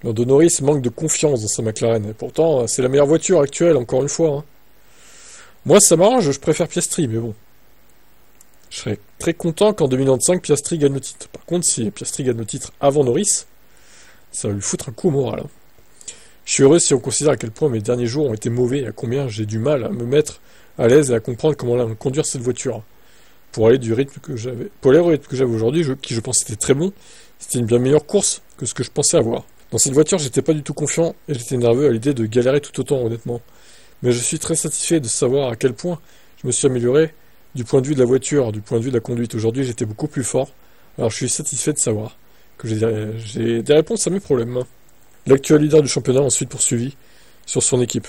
Lando Norris manque de confiance dans sa McLaren. Et pourtant, c'est la meilleure voiture actuelle, encore une fois, hein. Moi, ça m'arrange, je préfère Piastri, mais bon. Je serais très content qu'en 2025, Piastri gagne le titre. Par contre, si Piastri gagne le titre avant Norris, ça va lui foutre un coup au moral, hein. Je suis heureux si on considère à quel point mes derniers jours ont été mauvais et à combien j'ai du mal à me mettre à l'aise et à comprendre comment conduire cette voiture. Pour aller du rythme que j'avais, pour aller au rythme que j'avais aujourd'hui, qui je pensais était très bon, c'était une bien meilleure course que ce que je pensais avoir. Dans cette voiture, j'étais pas du tout confiant et j'étais nerveux à l'idée de galérer tout autant, honnêtement. Mais je suis très satisfait de savoir à quel point je me suis amélioré du point de vue de la voiture, du point de vue de la conduite. Aujourd'hui, j'étais beaucoup plus fort. Alors je suis satisfait de savoir que j'ai des réponses à mes problèmes. L'actuel leader du championnat a ensuite poursuivi sur son équipe.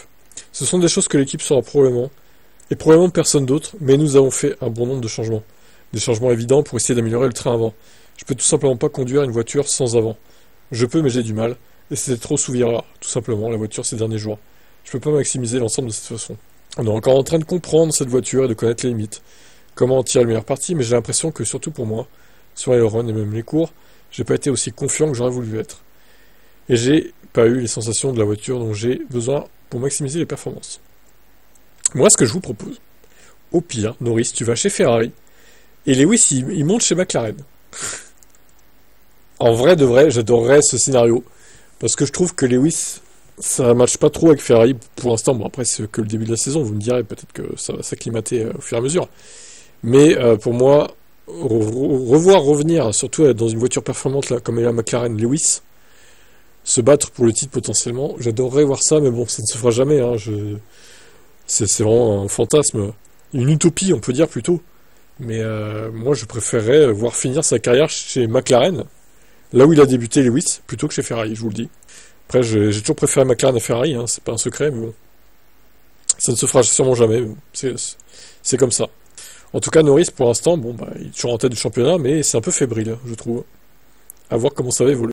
Ce sont des choses que l'équipe saura probablement, et probablement personne d'autre, mais nous avons fait un bon nombre de changements. Des changements évidents pour essayer d'améliorer le train avant. Je peux tout simplement pas conduire une voiture sans avant. Je peux, mais j'ai du mal, et c'était trop souverain, tout simplement, la voiture ces derniers jours. Je peux pas maximiser l'ensemble de cette façon. On est encore en train de comprendre cette voiture et de connaître les limites. Comment en tirer le meilleur parti, mais j'ai l'impression que, surtout pour moi, sur les runs et même les cours, j'ai pas été aussi confiant que j'aurais voulu être. Et j'ai pas eu les sensations de la voiture dont j'ai besoin pour maximiser les performances. Moi, ce que je vous propose, au pire, Norris, tu vas chez Ferrari, et Lewis, il monte chez McLaren. En vrai de vrai, j'adorerais ce scénario, parce que je trouve que Lewis, ça matche pas trop avec Ferrari pour l'instant. Bon, après, c'est que le début de la saison, vous me direz, peut-être que ça va s'acclimater au fur et à mesure. Mais pour moi, revoir revenir, surtout dans une voiture performante là, comme est la McLaren Lewis, se battre pour le titre potentiellement, j'adorerais voir ça, mais bon, ça ne se fera jamais, hein. C'est vraiment un fantasme, une utopie, on peut dire plutôt. Mais moi, je préférerais voir finir sa carrière chez McLaren, là où il a débuté Lewis, plutôt que chez Ferrari, je vous le dis. Après, j'ai toujours préféré McLaren à Ferrari, hein, c'est pas un secret, mais bon. Ça ne se fera sûrement jamais, mais bon, c'est comme ça. En tout cas, Norris, pour l'instant, bon, bah, il est toujours en tête du championnat, mais c'est un peu fébrile, je trouve. À voir comment ça va évoluer.